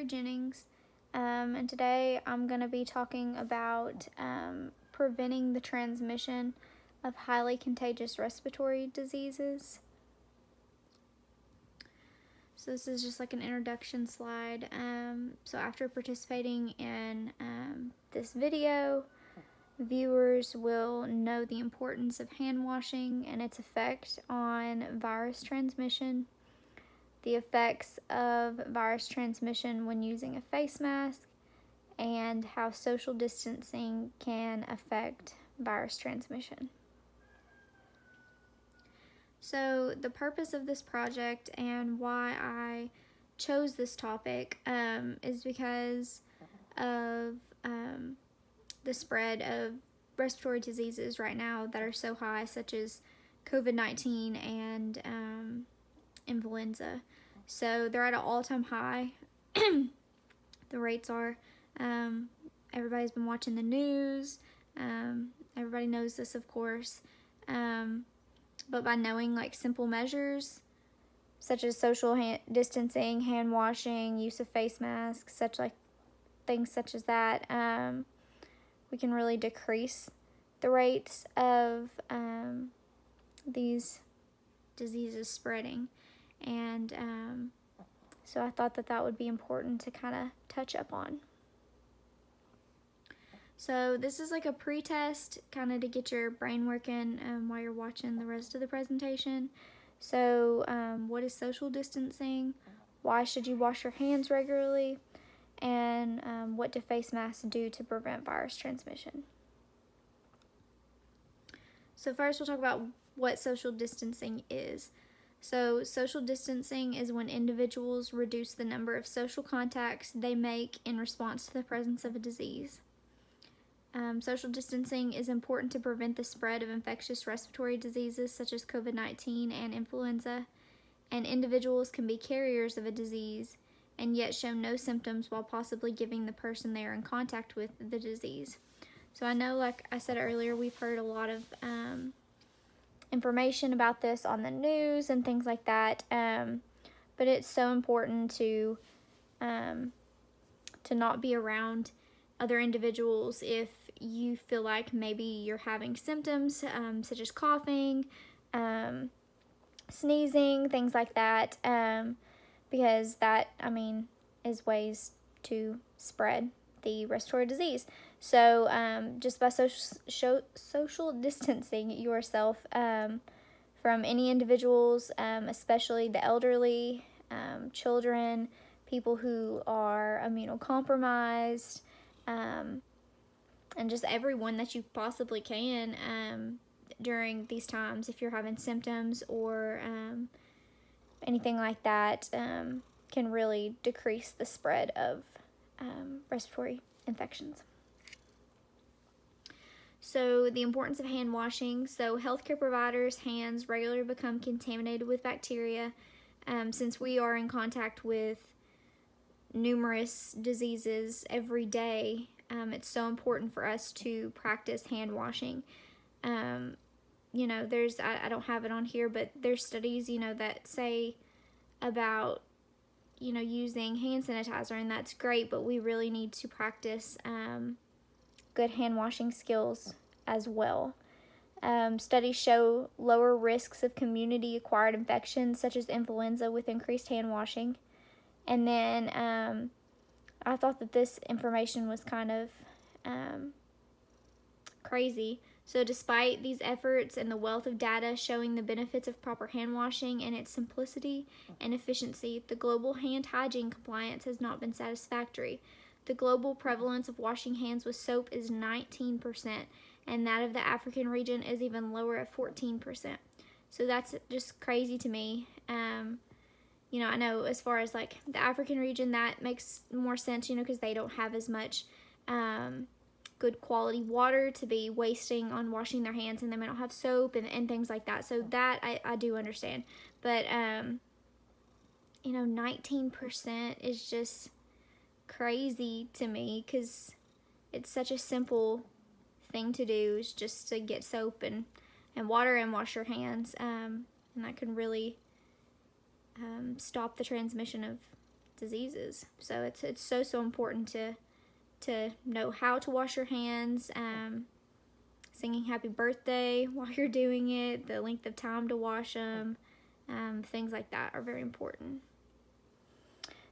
Jennings, and today I'm going to be talking about preventing the transmission of highly contagious respiratory diseases. So this is just like an introduction slide. So after participating in this video, viewers will know the importance of hand washing and its effect on virus transmission, the effects of virus transmission when using a face mask, and how social distancing can affect virus transmission. So the purpose of this project and why I chose this topic is because of the spread of respiratory diseases right now that are so high, such as COVID-19 and influenza. So they're at an all-time high. The rates are. Everybody's been watching the news. Everybody knows this, of course. But by knowing like simple measures such as social distancing, hand washing, use of face masks, things such as that, we can really decrease the rates of these diseases spreading. And so I thought that would be important to kind of touch up on. So this is like a pre-test, kind of to get your brain working while you're watching the rest of the presentation. So what is social distancing? Why should you wash your hands regularly? And what do face masks do to prevent virus transmission? So first we'll talk about what social distancing is. So social distancing is when individuals reduce the number of social contacts they make in response to the presence of a disease. Social distancing is important to prevent the spread of infectious respiratory diseases such as COVID-19 and influenza, and individuals can be carriers of a disease and yet show no symptoms while possibly giving the person they are in contact with the disease. So I know, like I said earlier, we've heard a lot of information about this on the news and things like that, but it's so important to not be around other individuals if you feel like maybe you're having symptoms such as coughing, sneezing, things like that, because that, is ways to spread the respiratory disease. So just by social distancing yourself from any individuals, especially the elderly, children, people who are immunocompromised, and just everyone that you possibly can during these times, if you're having symptoms or anything like that, can really decrease the spread of respiratory infections. So the importance of hand washing. So healthcare providers' hands regularly become contaminated with bacteria since we are in contact with numerous diseases every day. It's so important for us to practice hand washing. There's, I don't have it on here, but there's studies, that say about, using hand sanitizer, and that's great, but we really need to practice good hand washing skills as well. Studies show lower risks of community-acquired infections such as influenza with increased hand washing. And then I thought that this information was kind of crazy. So despite these efforts and the wealth of data showing the benefits of proper hand washing and its simplicity and efficiency, the global hand hygiene compliance has not been satisfactory. The global prevalence of washing hands with soap is 19%, and that of the African region is even lower at 14%. So that's just crazy to me. I know as far as like the African region, that makes more sense, because they don't have as much good quality water to be wasting on washing their hands, and they might not have soap and things like that. So that I do understand. But, 19% is just crazy to me, because it's such a simple thing to do, is just to get soap and water and wash your hands, and that can really stop the transmission of diseases. So it's so important to know how to wash your hands, singing happy birthday while you're doing it, the length of time to wash them, things like that are very important.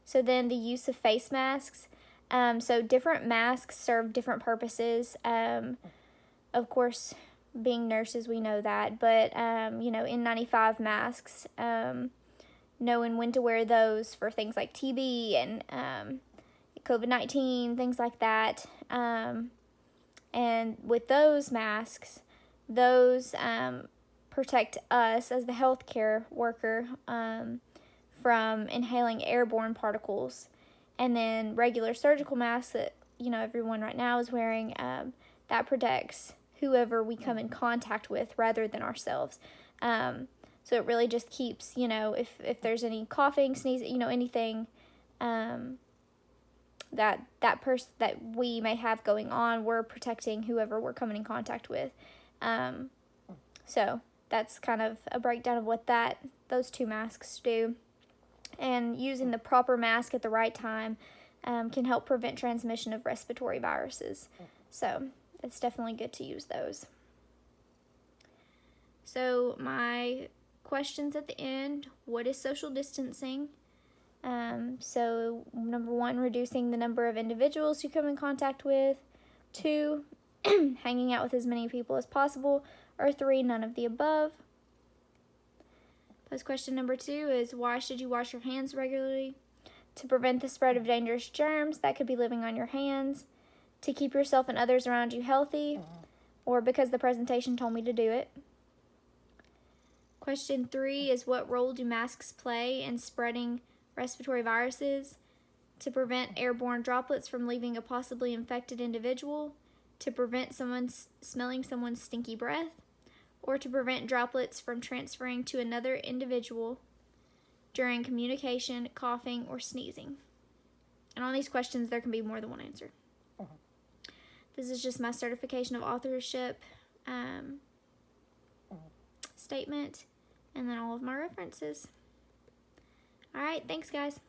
So then the use of face masks. So different masks serve different purposes. Of course, being nurses, we know that, but N95 masks, knowing when to wear those for things like TB and COVID-19, things like that. And with those masks, those protect us as the healthcare worker from inhaling airborne particles. And then regular surgical masks that everyone right now is wearing, that protects whoever we come in contact with rather than ourselves. So it really just keeps, if there's any coughing, sneezing, anything that person that we may have going on, we're protecting whoever we're coming in contact with. So that's kind of a breakdown of what those two masks do. And using the proper mask at the right time can help prevent transmission of respiratory viruses. So it's definitely good to use those. So my questions at the end: what is social distancing? So number 1, reducing the number of individuals you come in contact with. 2, hanging out with as many people as possible. Or 3, none of the above. Post question number 2 is, why should you wash your hands regularly? To prevent the spread of dangerous germs that could be living on your hands. To keep yourself and others around you healthy. Or because the presentation told me to do it. Question 3 is, what role do masks play in spreading respiratory viruses? To prevent airborne droplets from leaving a possibly infected individual, to prevent someone smelling someone's stinky breath, or to prevent droplets from transferring to another individual during communication, coughing, or sneezing. And on these questions, there can be more than one answer. This is just my certification of authorship statement, and then all of my references. All right, thanks, guys.